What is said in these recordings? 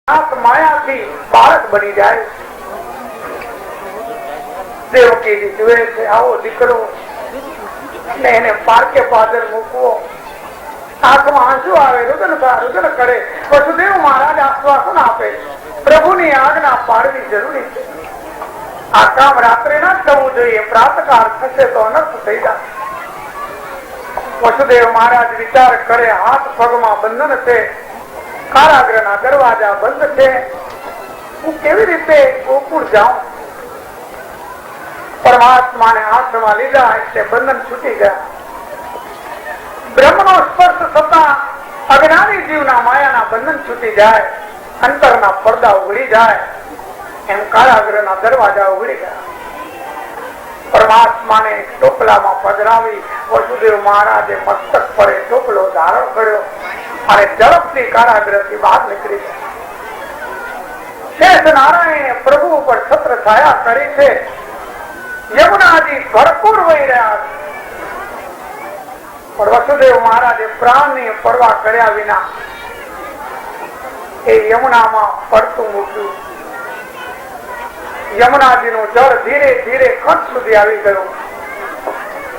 माया थी बालक बनी जाए। देवकी जुए से आओ दीकरो ने એને પારકે પાદર મૂકવો, આંખમાં આંસુ આવે, રુદન કરે, વસુદેવ મહારાજ આશ્વાસન આપે, પ્રભુની આજ્ઞા પાડવી જરૂરી છે, આ કામ રાત્રે ન થવું જોઈએ, પ્રાતકાળ થશે તો અનર્થ થઈ જાય। વસુદેવ મહારાજ વિચાર કરે, હાથ પગમાં બંધન છે, કારાગૃહના દરવાજા બંધ છે, હું કેવી રીતે ગોકુળ જાઉં? પરમાત્માને હાથમાં લીધા એટલે બંધન છૂટી ગયા। બ્રહ્મનો સ્પર્શ થતા અજ્ઞાની જીવના માયાના બંધન છૂટી જાય, અંતરના પડદા ઉઘડી જાય, એમ કારાગૃહના દરવાજા ઉઘડી ગયા। પરમાત્માને ટોપલામાં પધરાવી વસુદેવ મહારાજે મસ્તક પર ટોપલો ધારણ કર્યો અને ઝડપથી કારાગૃહથી બહાર નીકળી ગયા। શેષ નારાયણે પ્રભુ ઉપર છત્ર છાયા કરી છે, યમુનાજી ભરપૂર વહી રહ્યા છે, પણ વસુદેવ મહારાજે પ્રાણની પરવા કર્યા વિના એ યમુનામાં પડતું મૂક્યું। યમુનાજીનું જળ ધીરે ધીરે કંઠ સુધી આવી ગયું।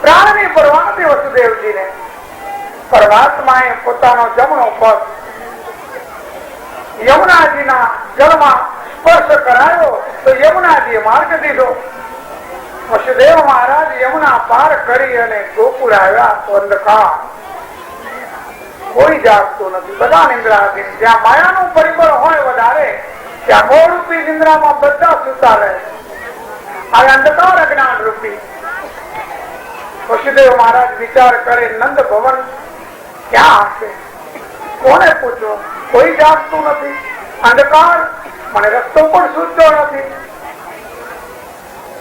પ્રાણની પરવા નથી વસુદેવજીને। પરમાત્માએ પોતાનો જમણો પગ યમુનાજીના જળમાં સ્પર્શ કરાયો તો યમુનાજીએ માર્ગ દીધો। વસુદેવ મહારાજ યમુના પાર કરી અને ગોકુળ આવ્યા તો અંધકાર, કોઈ જાગતું નથી, બધા નિંદ્રાધીન। જ્યાં માયાનું પરિબળ હોય વધારે ત્યાં મોહ રૂપી નિંદ્રામાં બધા સુતા રહે, આ અંધકાર અજ્ઞાન રૂપી। વસુદેવ મહારાજ વિચાર કરે, નંદ ભવન ક્યાં હશે? કોને પૂછો? કોઈ જાગતું નથી, અંધકાર, મને રસ્તો પણ સૂચતો નથી।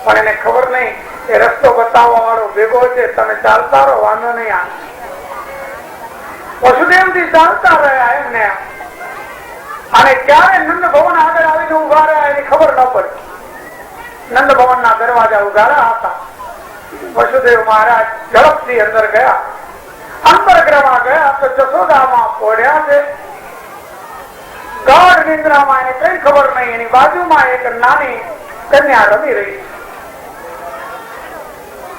પણ એને ખબર નહીં એ રસ્તો બતાવવા વાળો ભેગો છે, તમે ચાલતા રહો, વાંધો નહીં આ। વસુદેવજી ચાલતા રહ્યા એમને, અને ક્યારે નંદ ભવન આગળ આવીને ઉભા રહ્યા એની ખબર ન પડી। નંદ ભવન ના દરવાજા ઉગાડા હતા। વસુદેવ મહારાજ ઝડપથી અંદર ગયા, અંતરગ્રહમાં ગયા તો જશોદામાં પોડ્યા છે। ગાઢ નિંદ્રામાં એને કઈ ખબર નહીં, એની બાજુમાં એક નાની કન્યા રમી રહી છે।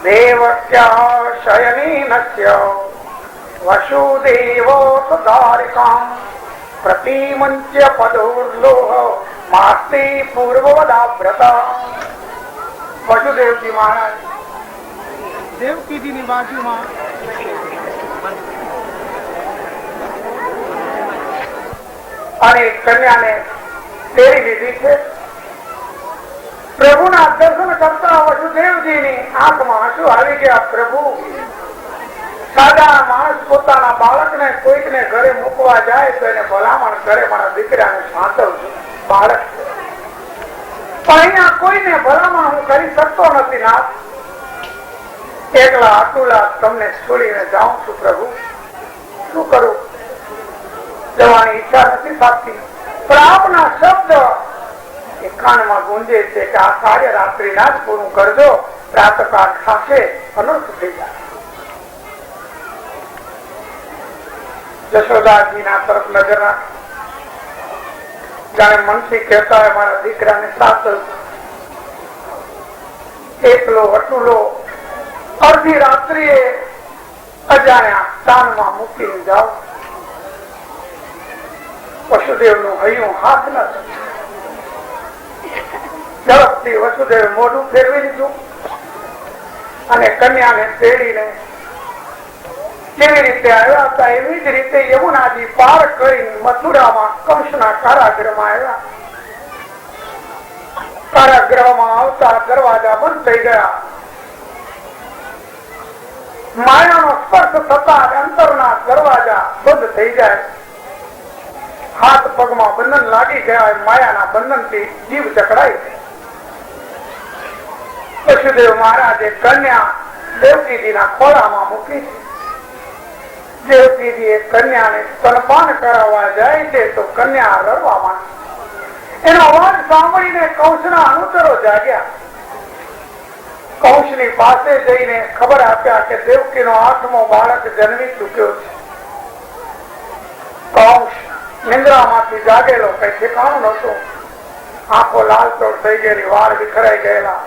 દેવક્યા શયનીનસ્ય વસુદેવો સુધારિકામ પ્રતિમંચ્ય પદોર્લોહ માસ્તિ પૂર્વવદાવ્રતા। વસુદેવજી મહારાજ દેવકીજીની બાજુમાં અને કન્યાને તેડી લીધી છે। પ્રભુના દર્શન કરતા વસુદેવજીની આંખમાં આંસુ આવી ગયા। પ્રભુ, સાદા માણસ પોતાના બાળકને કોઈકને ઘરે મૂકવા જાય તો એને ભલામણ કરે, મારા દીકરાને સાંતવજો, બાળક છે, પણ અહીંયા કોઈને ભલામણ હું કરી શકતો નથી નાથ। એકલા અતુલા તમને છોડીને જાઉં છું પ્રભુ, શું કરું? જવાની ઈચ્છા નથી થતી, પણ આપના શબ્દ એ કાનમાં ગુંજે છે કે આ કાર્ય રાત્રિ ના જ પૂરું કરજો, પ્રાતકાળ થશે, અનર્થ થઈ જાય। જશોદાજીના તરફ નજર રાખ, જાણે મનથી કહેતા હોય મારા દીકરાને સાચવ, એકલો અટુલો અડધી રાત્રિએ અજાણ્યા સ્થાનમાં મૂકીને જાઓ। વસુદેવ નું હૈયું હાથ ન ઝડપથી વસુદેવ મોઢું ફેરવી લીધું અને કન્યાને તેડીને કેવી રીતે આવ્યા હતા એવી જ રીતે યમુનાજી પાર કરી મથુરામાં કંસના કારાગૃહમાં આવ્યા। કારાગૃહમાં આવતા દરવાજા બંધ થઈ ગયા। માયાનો સ્પર્શ થતા અંતરના દરવાજા બંધ થઈ જાય। હાથ પગમાં બંધન લાગી ગયા, માયાના બંધનથી જીવ જકડાઈ જાય। વસુદેવ મહારાજે કન્યા દેવકીજીના ખોળામાં મૂકી છે। દેવકીજી એ કન્યાને સ્તનપાન કરાવવા જાય છે તો કન્યા રડવા માંડી। એનો અવાજ સાંભળીને કંસના અનુચરો જાગ્યા। કંસની પાસે જઈને ખબર આપ્યા કે દેવકીનો 8મો બાળક જન્મી ચૂક્યો છે। કંસ નિંદ્રામાંથી જાગેલો કઈ ઠેકાણું નહોતું. આંખો લાલચોળ થઈ ગયેલી, વાળ વિખરાઈ ગયેલા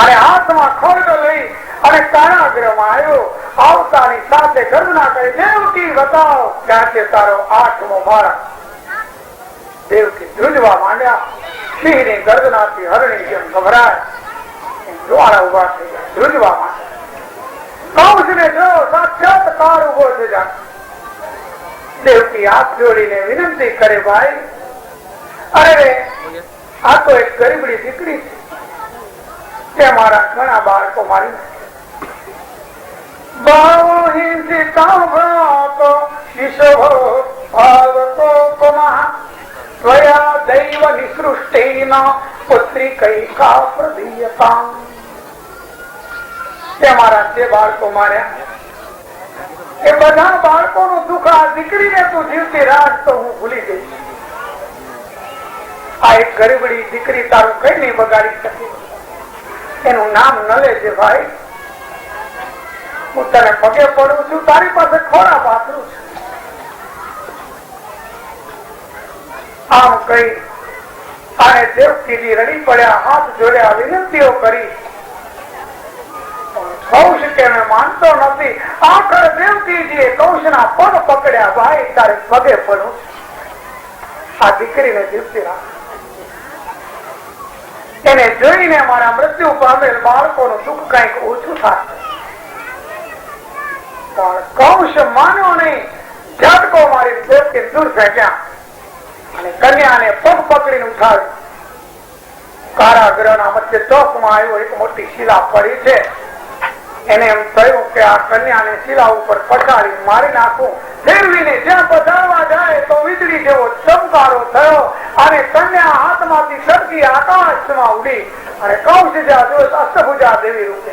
અને હાથમાં ખોરડો લઈ અને કારાગૃહમાં આવ્યો. આવતાની સાથે ગર્જના કરી, દેવકી બતાવો ક્યાંથી તારો 8મો બાળક. દેવકી ધ્રુજવા માંડ્યા. સિંહની ગર્જનાથી હરણી જેમ ગભરાય જ્વાળા ઉભા થઈ ગયા, ધ્રુજવા માંડ્યા. કંસને જો સાક્ષાત કાર ઉભો થઈ જાય. દેવકી હાથ જોડીને વિનંતી કરે, ભાઈ અરે આ તો એક ગરીબડી દીકરી છે, તે મારા ઘણા બાળકો મારી દૈવ નિસૃષ્ટિ પુત્રી કઈ કા પ્રદીયતા. તે મારા જે બાળકો માર્યા એ બધા બાળકોનું દુઃખ આ દીકરીને તું જીવતી રાખ તો હું ભૂલી ગઈ. આ એક ગરીબડી દીકરી તારું કઈ નહીં બગાડી શકે. એનું નામ ન લેજે ભાઈ. હું તને પગે પડું છું, તારી પાસે ખોરા પાથરું છું. આમ કઈ અને દેવકીજી રડી પડ્યા, હાથ જોડ્યા, વિનંતીઓ કરી. કૌશ કે મેં માનતો નથી. આખર દેવકીજીએ કૌશના પગ પકડ્યા, ભાઈ તારે પગે પડું, આ દીકરીને જીવતી રાખ. એને જોઈને મારા મૃત્યુ પામેલ બાળકોનું દુઃખ કઈક ઓછું થાય. પણ કૌશ માન્યો નહીં. ઝટકો મારી દેવકી દૂર ફેંક્યા અને કન્યાને પગ પકડીને ઉઠાવી. કારાગૃહના મધ્ય ચોકમાં આવ્યો, એક મોટી શિલા પડી છે. એને એમ થયું કે આ કન્યાને શિલા ઉપર પછાડી મારી નાખું. ફેરવીને જ્યાં પધારવા જાય તો વીજળી જેવો ચમકારો થયો અને કન્યા હાથમાંથી સરકી આકાશમાં ઉડી અને કૌશિજા જોશ અષ્ટભુજા દેવી રૂપે.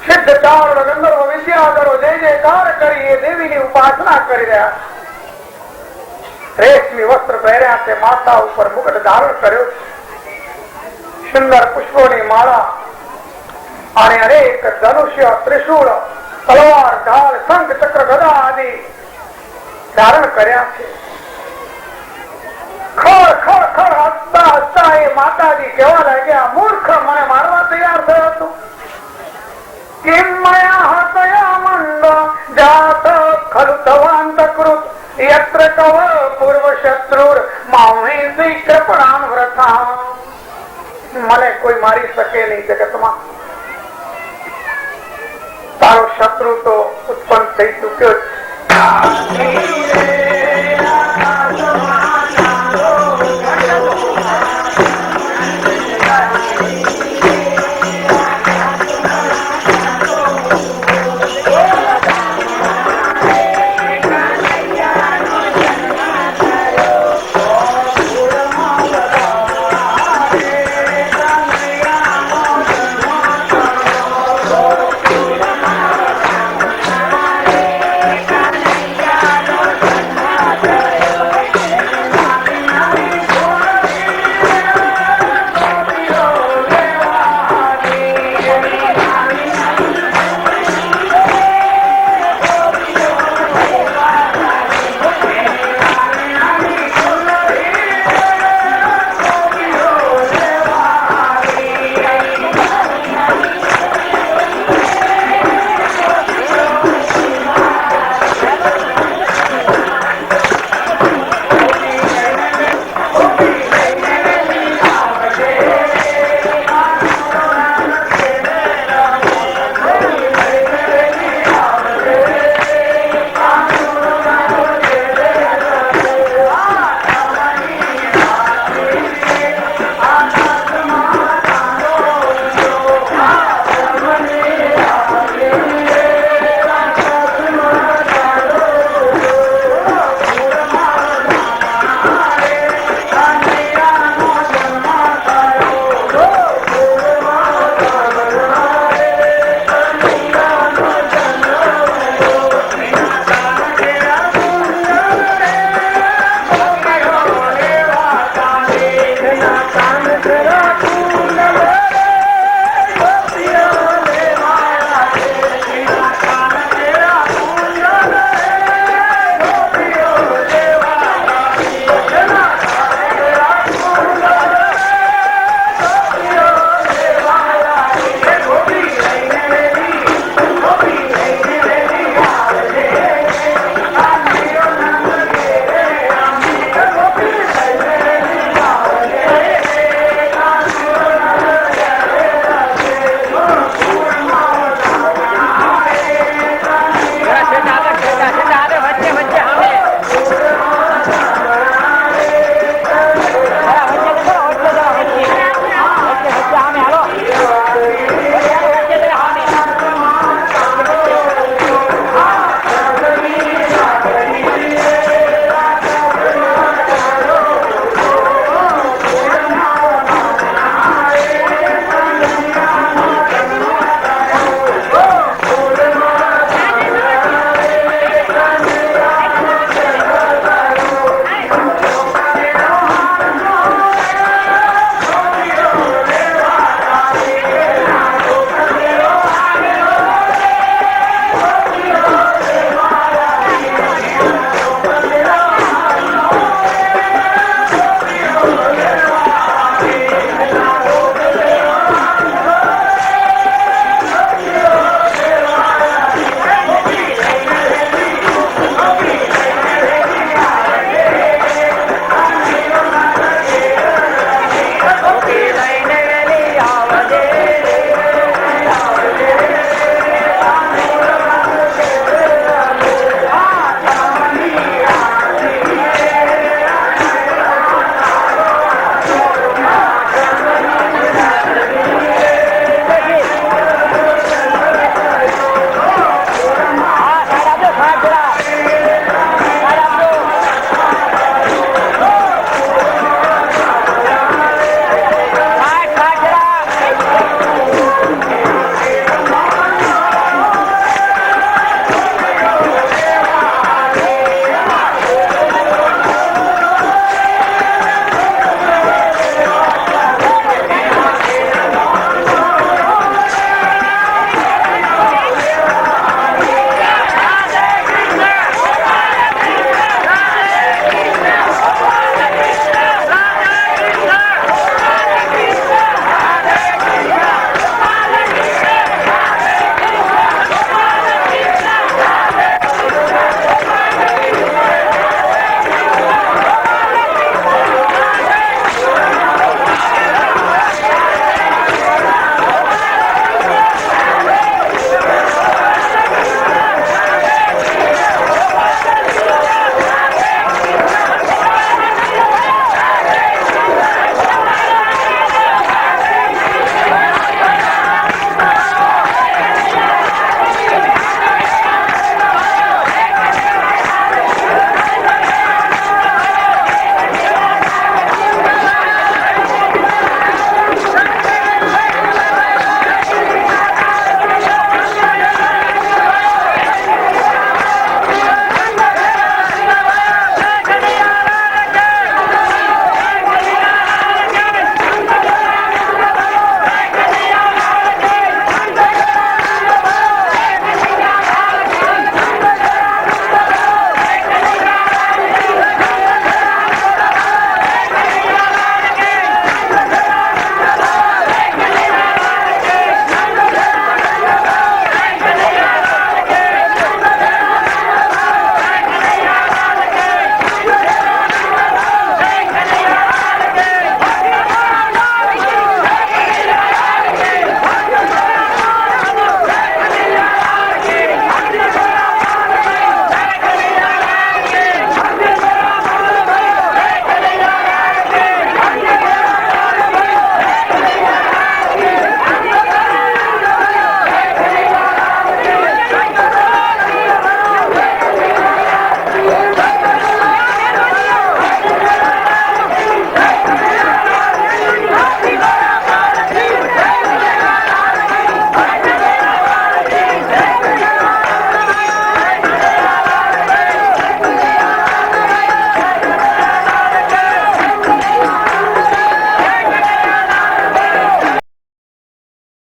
સિદ્ધ ચારણ ગંધર્વ વિદ્યાધરો જય જયકાર કરી એ દેવીની ઉપાસના કરી રહ્યા. રેશમી વસ્ત્ર પહેર્યા છે, માથા ઉપર મુકટ ધારણ કર્યો છે, સુંદર પુષ્પોની માળા અને અનેક ધનુષ્ય, ત્રિશૂળ, તલવાર, ઢાલ, શંખ, ચક્ર, ગદા આદિ ધારણ કર્યા છે. ખડ ખડ ખડ હસતા હસતા એ માતાજી કહેવા લાગ્યા, મૂર્ખ મને મારવા તૈયાર થયો હતો. કિમ મયા હતયા મંડ જાત ખલુ તવાંત કૃત યત્ર કવ પૂર્વ શત્રુર મામેસી કૃપણાન વ્રતા. મને કોઈ મારી શકે નહીં જગતમાં. તારો શત્રુ તો ઉત્પન્ન થઈ ચુક્યો છે.